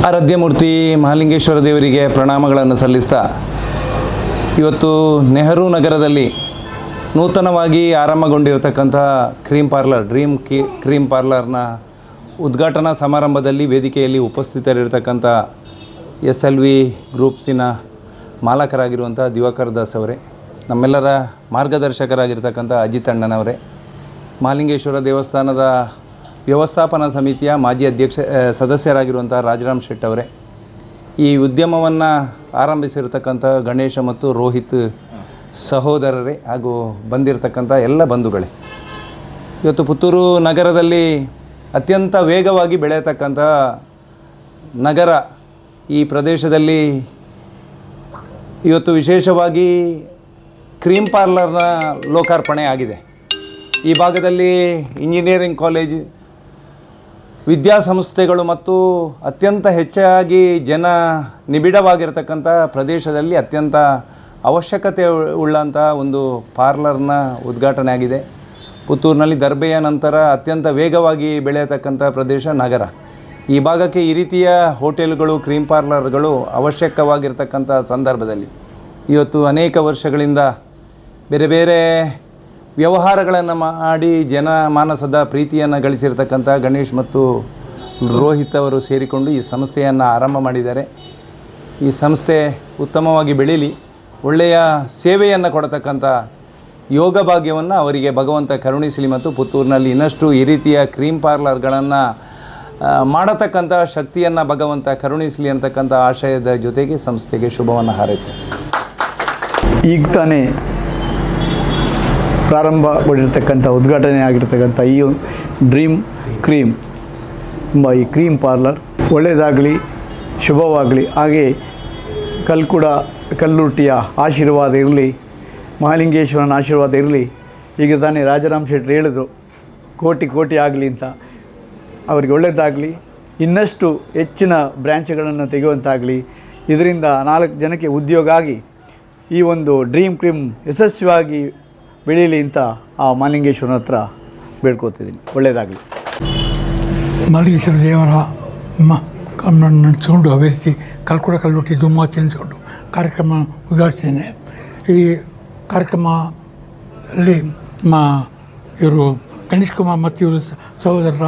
ಆರಾಧ್ಯ ಮಹಾಲಿಂಗೇಶ್ವರ ದೇವರಿಗೆ ಪ್ರಣಾಮಗಳನ್ನು ಸಲ್ಲಿಸ್ತಾ ಇವತ್ತು ನೆಹರು ನಗರದಲ್ಲಿ ನೂತನವಾಗಿ ಆರಂಭಗೊಂಡಿರತಕ್ಕಂಥ ಕ್ರೀಮ್ ಪಾರ್ಲರ್ನ ಉದ್ಘಾಟನಾ ಸಮಾರಂಭದಲ್ಲಿ ವೇದಿಕೆಯಲ್ಲಿ ಉಪಸ್ಥಿತರಿರತಕ್ಕಂಥ SLV ಗ್ರೂಪ್ಸಿನ ಮಾಲಕರಾಗಿರುವಂಥ ದಿವಾಕರ್ ದಾಸ್ ಅವರೇ, ನಮ್ಮೆಲ್ಲರ ಮಾರ್ಗದರ್ಶಕರಾಗಿರ್ತಕ್ಕಂಥ ಅಜಿತ್ ಅಣ್ಣನವರೇ, ಮಹಾಲಿಂಗೇಶ್ವರ ದೇವಸ್ಥಾನದ ವ್ಯವಸ್ಥಾಪನಾ ಸಮಿತಿಯ ಮಾಜಿ ಸದಸ್ಯರಾಗಿರುವಂಥ ರಾಜರಾಮ್ ಶೆಟ್ ಅವರೇ, ಈ ಉದ್ಯಮವನ್ನು ಆರಂಭಿಸಿರತಕ್ಕಂಥ ಗಣೇಶ ಮತ್ತು ರೋಹಿತ್ ಸಹೋದರರೇ ಹಾಗೂ ಬಂದಿರತಕ್ಕಂಥ ಎಲ್ಲ ಬಂಧುಗಳೇ, ಇವತ್ತು ಪುತ್ತೂರು ನಗರದಲ್ಲಿ ಅತ್ಯಂತ ವೇಗವಾಗಿ ಬೆಳೆಯತಕ್ಕಂಥ ನಗರ ಈ ಪ್ರದೇಶದಲ್ಲಿ ಇವತ್ತು ವಿಶೇಷವಾಗಿ ಕ್ರೀಮ್ ಪಾರ್ಲರ್ನ ಲೋಕಾರ್ಪಣೆ ಆಗಿದೆ. ಈ ಭಾಗದಲ್ಲಿ ಇಂಜಿನಿಯರಿಂಗ್ ಕಾಲೇಜ್, ವಿದ್ಯಾಸಂಸ್ಥೆಗಳು ಮತ್ತು ಅತ್ಯಂತ ಹೆಚ್ಚಾಗಿ ಜನ ನಿಬಿಡವಾಗಿರತಕ್ಕಂಥ ಪ್ರದೇಶದಲ್ಲಿ ಅತ್ಯಂತ ಅವಶ್ಯಕತೆ ಉಳ್ಳಂಥ ಒಂದು ಪಾರ್ಲರ್ನ ಉದ್ಘಾಟನೆ ಆಗಿದೆ. ಪುತ್ತೂರಿನಲ್ಲಿ ದರ್ಬೆಯ ನಂತರ ಅತ್ಯಂತ ವೇಗವಾಗಿ ಬೆಳೆಯತಕ್ಕಂಥ ಪ್ರದೇಶ ನಗರ. ಈ ಭಾಗಕ್ಕೆ ಈ ರೀತಿಯ ಹೋಟೆಲ್ಗಳು, ಕ್ರೀಮ್ ಪಾರ್ಲರ್ಗಳು ಅವಶ್ಯಕವಾಗಿರ್ತಕ್ಕಂಥ ಸಂದರ್ಭದಲ್ಲಿ ಇವತ್ತು ಅನೇಕ ವರ್ಷಗಳಿಂದ ಬೇರೆ ಬೇರೆ ವ್ಯವಹಾರಗಳನ್ನು ಮಾಡಿ ಜನಮಾನಸದ ಪ್ರೀತಿಯನ್ನು ಗಳಿಸಿರ್ತಕ್ಕಂಥ ಗಣೇಶ್ ಮತ್ತು ರೋಹಿತ್ ಅವರು ಸೇರಿಕೊಂಡು ಈ ಸಂಸ್ಥೆಯನ್ನು ಆರಂಭ ಮಾಡಿದ್ದಾರೆ. ಈ ಸಂಸ್ಥೆ ಉತ್ತಮವಾಗಿ ಬೆಳೀಲಿ, ಒಳ್ಳೆಯ ಸೇವೆಯನ್ನು ಕೊಡತಕ್ಕಂಥ ಯೋಗ ಭಾಗ್ಯವನ್ನು ಅವರಿಗೆ ಭಗವಂತ ಕರುಣಿಸಲಿ ಮತ್ತು ಪುತ್ತೂರಿನಲ್ಲಿ ಇನ್ನಷ್ಟು ಈ ರೀತಿಯ ಕ್ರೀಮ್ ಪಾರ್ಲರ್ಗಳನ್ನು ಮಾಡತಕ್ಕಂಥ ಶಕ್ತಿಯನ್ನು ಭಗವಂತ ಕರುಣಿಸಲಿ ಅಂತಕ್ಕಂಥ ಆಶಯದ ಜೊತೆಗೆ ಸಂಸ್ಥೆಗೆ ಶುಭವನ್ನು ಹಾರೈಸ್ತೇನೆ. ಈಗ ತಾನೇ ಪ್ರಾರಂಭಗೊಂಡಿರ್ತಕ್ಕಂಥ ಉದ್ಘಾಟನೆ ಆಗಿರ್ತಕ್ಕಂಥ ಈ ಡ್ರೀಮ್ ಕ್ರೀಮ್ ಎಂಬ ಈ ಕ್ರೀಮ್ ಪಾರ್ಲರ್ ಒಳ್ಳೆಯದಾಗಲಿ, ಶುಭವಾಗಲಿ. ಹಾಗೆ ಕಲ್ಲುರ್ಟಿಯ ಆಶೀರ್ವಾದ ಇರಲಿ, ಮಹಾಲಿಂಗೇಶ್ವರನ ಆಶೀರ್ವಾದ ಇರಲಿ. ಈಗ ತಾನೇ ರಾಜರಾಮ್ ಶೆಟ್ರು ಹೇಳಿದ್ರು ಕೋಟಿ ಆಗಲಿ ಅಂತ. ಅವರಿಗೆ ಒಳ್ಳೆಯದಾಗಲಿ, ಇನ್ನಷ್ಟು ಹೆಚ್ಚಿನ ಬ್ರ್ಯಾಂಚ್ಗಳನ್ನು ತೆಗೆಯುವಂತಾಗಲಿ, ಇದರಿಂದ 4 ಜನಕ್ಕೆ ಉದ್ಯೋಗ ಆಗಿ ಈ ಒಂದು ಡ್ರೀಮ್ ಕ್ರೀಮ್ ಯಶಸ್ವಿಯಾಗಿ ಬೆಳೀಲಿ ಅಂತ ಆ ಮಹಾಲಿಂಗೇಶ್ವರನ ಹತ್ರ ಬೇಡ್ಕೋತಿದ್ದೀನಿ. ಒಳ್ಳೆಯದಾಗಲಿ. ಮಹಾಲಿಂಗೇಶ್ವರ ದೇವರ ನಡೆಸಿಕೊಂಡು ಅದೇ ರೀತಿ ಕಲ್ಲುಟ್ಟಿ ದುಮ್ಮ ತಿನ್ನಿಸ್ಕೊಂಡು ಕಾರ್ಯಕ್ರಮ ಉದ್ಘಾಟಿಸ್ತೇನೆ. ಈ ಕಾರ್ಯಕ್ರಮದಲ್ಲಿ ಇವರು ಗಣೇಶ್ ಕುಮಾರ್ ಮತ್ತು ಇವರು ಸಹೋದರರ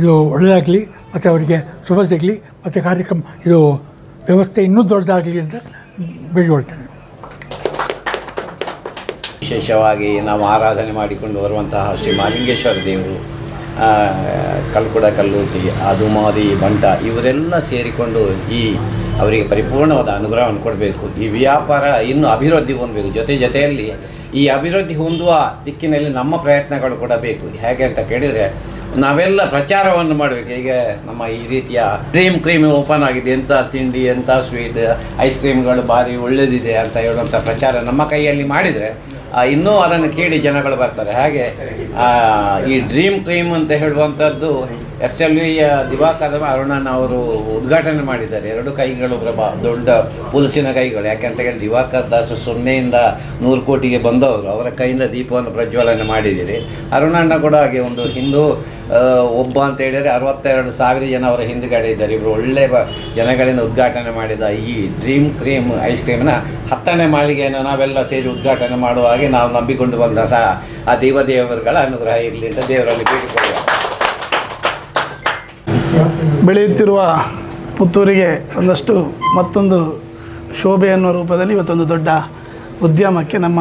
ಇದು ಒಳ್ಳೆಯದಾಗಲಿ ಮತ್ತು ಅವರಿಗೆ ಶುಭ ಸಿಗಲಿ ಮತ್ತು ಕಾರ್ಯಕ್ರಮ ಇದು ವ್ಯವಸ್ಥೆ ಇನ್ನೂ ದೊಡ್ಡದಾಗಲಿ ಅಂತ ಬೇಡಿಕೊಳ್ತೇನೆ. ವಿಶೇಷವಾಗಿ ನಾವು ಆರಾಧನೆ ಮಾಡಿಕೊಂಡು ಬರುವಂತಹ ಶ್ರೀ ಮಹಾಲಿಂಗೇಶ್ವರ ದೇವರು, ಕಲ್ಲುಟ್ಟಿ, ಅದುಮಾದಿ, ಬಂಟ ಇವರೆಲ್ಲ ಸೇರಿಕೊಂಡು ಅವರಿಗೆ ಪರಿಪೂರ್ಣವಾದ ಅನುಗ್ರಹವನ್ನು ಕೊಡಬೇಕು. ಈ ವ್ಯಾಪಾರ ಇನ್ನೂ ಅಭಿವೃದ್ಧಿ ಹೊಂದಬೇಕು. ಜೊತೆಯಲ್ಲಿ ಈ ಅಭಿವೃದ್ಧಿ ಹೊಂದುವ ದಿಕ್ಕಿನಲ್ಲಿ ನಮ್ಮ ಪ್ರಯತ್ನಗಳು ಕೂಡ ಬೇಕು. ಹೇಗೆ ಅಂತ ಕೇಳಿದರೆ ನಾವೆಲ್ಲ ಪ್ರಚಾರವನ್ನು ಮಾಡಬೇಕು. ಈಗ ನಮ್ಮ ಈ ರೀತಿಯ ಕ್ರೀಮ್ ಓಪನ್ ಆಗಿದೆ, ಎಂಥ ತಿಂಡಿ, ಎಂಥ ಸ್ವೀಟ್, ಐಸ್ ಕ್ರೀಮ್ಗಳು ಭಾರಿ ಒಳ್ಳೆಯದಿದೆ ಅಂತ ಹೇಳುವಂಥ ಪ್ರಚಾರ ನಮ್ಮ ಕೈಯಲ್ಲಿ ಮಾಡಿದರೆ ಇನ್ನೂ ಅದನ್ನು ಕೇಳಿ ಜನಗಳು ಬರ್ತಾರೆ. ಹಾಗೆ ಈ ಡ್ರೀಮ್ ಕ್ರೀಮ್ ಅಂತ ಹೇಳುವಂಥದ್ದು SLVಯ ದಿವಾಕರ್ ಅರುಣನ್ ಅವರು ಉದ್ಘಾಟನೆ ಮಾಡಿದ್ದಾರೆ. 2 ಕೈಗಳು ದೊಡ್ಡ ಪುಲಸಿನ ಕೈಗಳು. ಯಾಕೆಂತ ಹೇಳಿ ದಿವಾಕರ್ ದಾಸ್ 0ಯಿಂದ 100 ಕೋಟಿಗೆ ಬಂದವರು, ಅವರ ಕೈಯಿಂದ ದೀಪವನ್ನು ಪ್ರಜ್ವಲನೆ ಮಾಡಿದ್ದೀರಿ. ಅರುಣಣ್ಣ ಕೂಡ ಹಾಗೆ ಒಂದು ಹಿಂದೂ ಒಬ್ಬ ಅಂತ ಹೇಳಿದರೆ 62,000 ಜನ ಅವರ ಹಿಂದುಗಡೆ ಇದ್ದಾರೆ. ಇವರು ಒಳ್ಳೆಯ ಜನಗಳಿಂದ ಉದ್ಘಾಟನೆ ಮಾಡಿದ ಈ ಡ್ರೀಮ್ ಕ್ರೀಮ್ ಐಸ್ ಕ್ರೀಮ್ನ 10ನೇ ಮಾಳಿಗೆಯನ್ನು ನಾವೆಲ್ಲ ಸೇರಿ ಉದ್ಘಾಟನೆ ಮಾಡುವ ಹಾಗೆ ನಾವು ನಂಬಿಕೊಂಡು ಬಂದಂಥ ಆ ದೇವರುಗಳ ಅನುಗ್ರಹ ಇರಲಿ ಅಂತ ದೇವರಲ್ಲಿ ಬೇಡಿಕೊಳ್ಳುವ. ಬೆಳೆಯುತ್ತಿರುವ ಪುತ್ತೂರಿಗೆ ಮತ್ತೊಂದು ಶೋಭೆ ಅನ್ನೋ ರೂಪದಲ್ಲಿ ಇವತ್ತೊಂದು ದೊಡ್ಡ ಉದ್ಯಮಕ್ಕೆ ನಮ್ಮ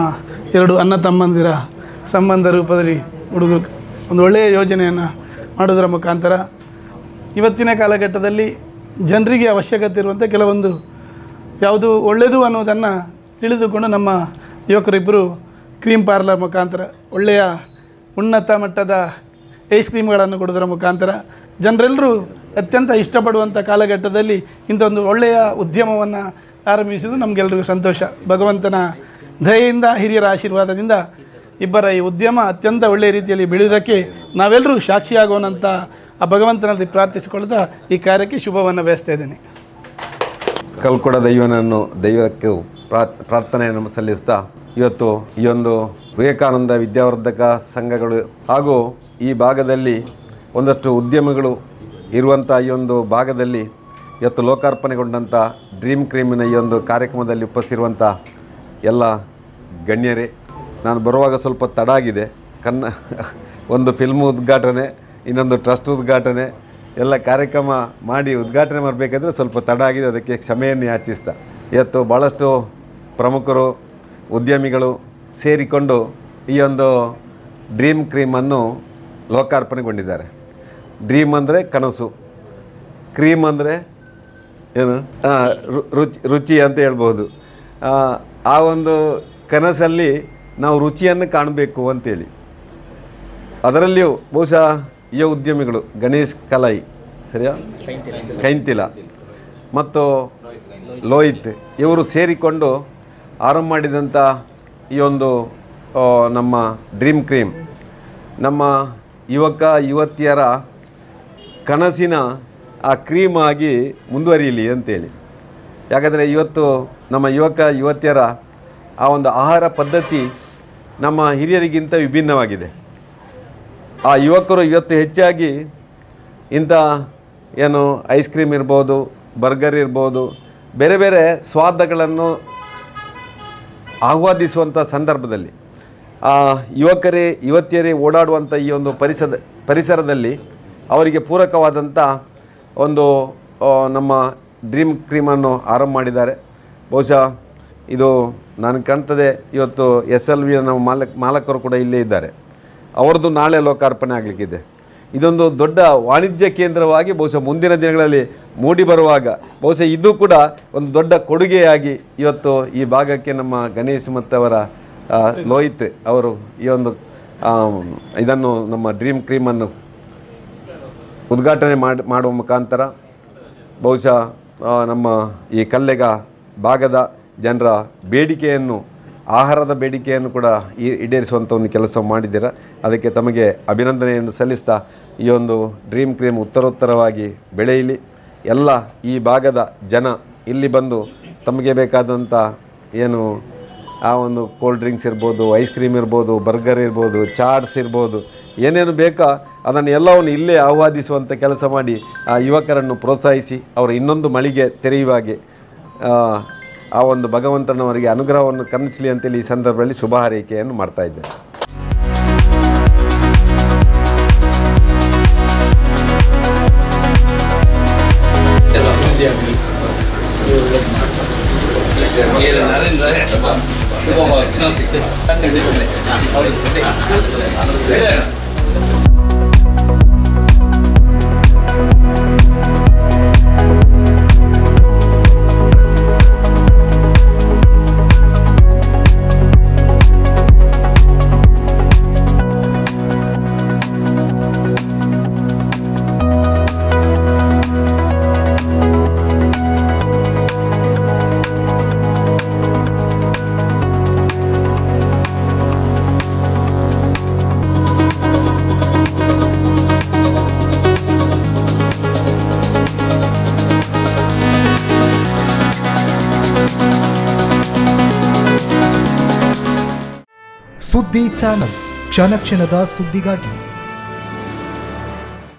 2 ಅಣ್ಣ ತಮ್ಮಂದಿರ ಸಂಬಂಧ ರೂಪದಲ್ಲಿ ಒಂದು ಒಳ್ಳೆಯ ಯೋಜನೆಯನ್ನು ಮಾಡೋದರ ಮುಖಾಂತರ ಇವತ್ತಿನ ಕಾಲಘಟ್ಟದಲ್ಲಿ ಜನರಿಗೆ ಅವಶ್ಯಕತೆ ಇರುವಂಥ ಕೆಲವೊಂದು ಯಾವುದು ಒಳ್ಳೆಯದು ಅನ್ನೋದನ್ನು ತಿಳಿದುಕೊಂಡು ನಮ್ಮ ಯುವಕರಿಬ್ಬರು ಕ್ರೀಮ್ ಪಾರ್ಲರ್ ಮುಖಾಂತರ ಒಳ್ಳೆಯ ಉನ್ನತ ಮಟ್ಟದ ಐಸ್ ಕ್ರೀಮ್ಗಳನ್ನು ಕೊಡೋದರ ಮುಖಾಂತರ ಜನರೆಲ್ಲರೂ ಅತ್ಯಂತ ಇಷ್ಟಪಡುವಂಥ ಕಾಲಘಟ್ಟದಲ್ಲಿ ಇಂಥ ಒಂದು ಒಳ್ಳೆಯ ಉದ್ಯಮವನ್ನು ಆರಂಭಿಸಿದ್ದು ನಮಗೆಲ್ಲರಿಗೂ ಸಂತೋಷ. ಭಗವಂತನ ದಯೆಯಿಂದ, ಹಿರಿಯರ ಆಶೀರ್ವಾದದಿಂದ ಇಬ್ಬರ ಈ ಉದ್ಯಮ ಅತ್ಯಂತ ಒಳ್ಳೆಯ ರೀತಿಯಲ್ಲಿ ಬೆಳೆಯುವುದಕ್ಕೆ ನಾವೆಲ್ಲರೂ ಸಾಕ್ಷಿಯಾಗೋಣಂತ ಆ ಭಗವಂತನಲ್ಲಿ ಪ್ರಾರ್ಥಿಸಿಕೊಳ್ತಾ ಈ ಕಾರ್ಯಕ್ಕೆ ಶುಭವನ್ನು ಬಯಸ್ತಾ ಇದ್ದೇನೆ. ಕಲ್ಕೊಡ ದೈವಕ್ಕೆ ಪ್ರಾರ್ಥನೆಯನ್ನು ಸಲ್ಲಿಸ್ತಾ ಇವತ್ತು ಈ ಒಂದು ವಿವೇಕಾನಂದ ವಿದ್ಯಾವರ್ಧಕ ಸಂಘಗಳು ಹಾಗೂ ಈ ಭಾಗದಲ್ಲಿ ಒಂದಷ್ಟು ಉದ್ಯಮಗಳು ಇರುವಂಥ ಈ ಒಂದು ಭಾಗದಲ್ಲಿ ಇವತ್ತು ಲೋಕಾರ್ಪಣೆಗೊಂಡಂಥ ಡ್ರೀಮ್ ಕ್ರೀಮಿನ ಈ ಒಂದು ಕಾರ್ಯಕ್ರಮದಲ್ಲಿ ಉಪಸ್ಥಿರುವಂಥ ಎಲ್ಲ ಗಣ್ಯರೇ, ನಾನು ಬರುವಾಗ ಸ್ವಲ್ಪ ತಡ ಆಗಿದೆ. ಒಂದು ಫಿಲ್ಮ್ ಉದ್ಘಾಟನೆ, ಇನ್ನೊಂದು ಟ್ರಸ್ಟ್ ಉದ್ಘಾಟನೆ ಎಲ್ಲ ಕಾರ್ಯಕ್ರಮ ಮಾಡಿ ಉದ್ಘಾಟನೆ ಮಾಡಬೇಕಾದ್ರೆ ಸ್ವಲ್ಪ ತಡ ಆಗಿದೆ, ಅದಕ್ಕೆ ಕ್ಷಮೆಯನ್ನು ಯಾಚಿಸ್ತಾ ಇವತ್ತು ಭಾಳಷ್ಟು ಪ್ರಮುಖರು ಉದ್ಯಮಿಗಳು ಸೇರಿಕೊಂಡು ಈ ಒಂದು ಡ್ರೀಮ್ ಕ್ರೀಮನ್ನು ಲೋಕಾರ್ಪಣೆಗೊಂಡಿದ್ದಾರೆ. ಡ್ರೀಮ್ ಅಂದರೆ ಕನಸು, ಕ್ರೀಮ್ ಅಂದರೆ ಏನು ರುಚಿ ಅಂತ ಹೇಳ್ಬೋದು. ಆ ಒಂದು ಕನಸಲ್ಲಿ ನಾವು ರುಚಿಯನ್ನು ಕಾಣಬೇಕು ಅಂತೇಳಿ, ಅದರಲ್ಲಿಯೂ ಬಹುಶಃ ಯುವ ಉದ್ಯಮಿಗಳು ಗಣೇಶ್ ಕಲೈ ಸರಿಯಾ ಕೈಂತಿಲ ಮತ್ತು ಲೋಹಿತ್ ಇವರು ಸೇರಿಕೊಂಡು ಆರಂಭ ಮಾಡಿದಂಥ ಈ ಒಂದು ನಮ್ಮ ಡ್ರೀಮ್ ಕ್ರೀಮ್ ನಮ್ಮ ಯುವಕ ಯುವತಿಯರ ಕನಸಿನ ಆ ಕ್ರೀಮ್ ಆಗಿ ಮುಂದುವರಿಯಲಿ ಅಂತೇಳಿ. ಯಾಕಂದರೆ ಇವತ್ತು ನಮ್ಮ ಯುವಕ ಯುವತಿಯರ ಆ ಒಂದು ಆಹಾರ ಪದ್ಧತಿ ನಮ್ಮ ಹಿರಿಯರಿಗಿಂತ ವಿಭಿನ್ನವಾಗಿದೆ. ಆ ಯುವಕರು ಇವತ್ತು ಹೆಚ್ಚಾಗಿ ಇಂಥ ಏನು ಐಸ್ ಕ್ರೀಮ್ ಇರ್ಬೋದು, ಬರ್ಗರ್ ಇರ್ಬೋದು, ಬೇರೆ ಬೇರೆ ಸ್ವಾದಗಳನ್ನು ಆಹ್ವಾದಿಸುವಂಥ ಸಂದರ್ಭದಲ್ಲಿ ಆ ಯುವತಿಯರೇ ಓಡಾಡುವಂಥ ಈ ಒಂದು ಪರಿಸರದಲ್ಲಿ ಅವರಿಗೆ ಪೂರಕವಾದಂಥ ಒಂದು ನಮ್ಮ ಡ್ರೀಮ್ ಕ್ರೀಮನ್ನು ಆರಂಭ ಮಾಡಿದ್ದಾರೆ. ಬಹುಶಃ ಇದು ನಾನು ಕಾಣ್ತದೆ ಇವತ್ತು SLV ನಮ್ಮ ಮಾಲಕರು ಕೂಡ ಇಲ್ಲೇ ಇದ್ದಾರೆ. ಅವರದ್ದು ನಾಳೆ ಲೋಕಾರ್ಪಣೆ ಆಗಲಿಕ್ಕಿದೆ. ಇದೊಂದು ದೊಡ್ಡ ವಾಣಿಜ್ಯ ಕೇಂದ್ರವಾಗಿ ಬಹುಶಃ ಮುಂದಿನ ದಿನಗಳಲ್ಲಿ ಮೂಡಿ ಬರುವಾಗ ಬಹುಶಃ ಇದು ಕೂಡ ಒಂದು ದೊಡ್ಡ ಕೊಡುಗೆಯಾಗಿ ಇವತ್ತು ಈ ಭಾಗಕ್ಕೆ ನಮ್ಮ ಗಣೇಶ್ ಮತ್ತು ಅವರ ಲೋಹಿತ್ ಅವರು ಈ ಒಂದು ಇದನ್ನು ನಮ್ಮ ಡ್ರೀಮ್ ಕ್ರೀಮನ್ನು ಉದ್ಘಾಟನೆ ಮಾಡುವ ಮುಖಾಂತರ ಬಹುಶಃ ನಮ್ಮ ಈ ಕಲ್ಲೆಗ ಭಾಗದ ಜನರ ಬೇಡಿಕೆಯನ್ನು, ಆಹಾರದ ಬೇಡಿಕೆಯನ್ನು ಕೂಡ ಈಡೇರಿಸುವಂಥ ಒಂದು ಕೆಲಸ ಮಾಡಿದ್ದೀರಾ. ಅದಕ್ಕೆ ತಮಗೆ ಅಭಿನಂದನೆಯನ್ನು ಸಲ್ಲಿಸ್ತಾ ಈ ಒಂದು ಡ್ರೀಮ್ ಕ್ರೀಮ್ ಉತ್ತರೋತ್ತರವಾಗಿ ಬೆಳೆಯಲಿ. ಎಲ್ಲ ಈ ಭಾಗದ ಜನ ಇಲ್ಲಿ ಬಂದು ತಮಗೆ ಬೇಕಾದಂಥ ಏನು ಆ ಒಂದು ಕೋಲ್ಡ್ ಡ್ರಿಂಕ್ಸ್ ಇರ್ಬೋದು, ಐಸ್ ಕ್ರೀಮ್ ಇರ್ಬೋದು, ಬರ್ಗರ್ ಇರ್ಬೋದು, ಚಾಟ್ಸ್ ಇರ್ಬೋದು, ಏನೇನು ಬೇಕೋ ಅದನ್ನು ಎಲ್ಲವನ್ನು ಇಲ್ಲೇ ಆಹ್ವಾದಿಸುವಂಥ ಕೆಲಸ ಮಾಡಿ ಆ ಯುವಕರನ್ನು ಪ್ರೋತ್ಸಾಹಿಸಿ ಅವರ ಇನ್ನೊಂದು ಮಳಿಗೆ ತೆರೆಯುವ ಹಾಗೆ ಆ ಒಂದು ಭಗವಂತನವರಿಗೆ ಅನುಗ್ರಹವನ್ನು ಕರುಣಿಸಲಿ ಅಂತೇಳಿ ಈ ಸಂದರ್ಭದಲ್ಲಿ ಶುಭ ಹಾರೈಕೆಯನ್ನು ಮಾಡ್ತಾ ಇದ್ದೇನೆ. ಸುದ್ದಿ ಚಾನಲ್, ಕ್ಷಣ ಕ್ಷಣದ ಸುದ್ದಿಗಾಗಿ.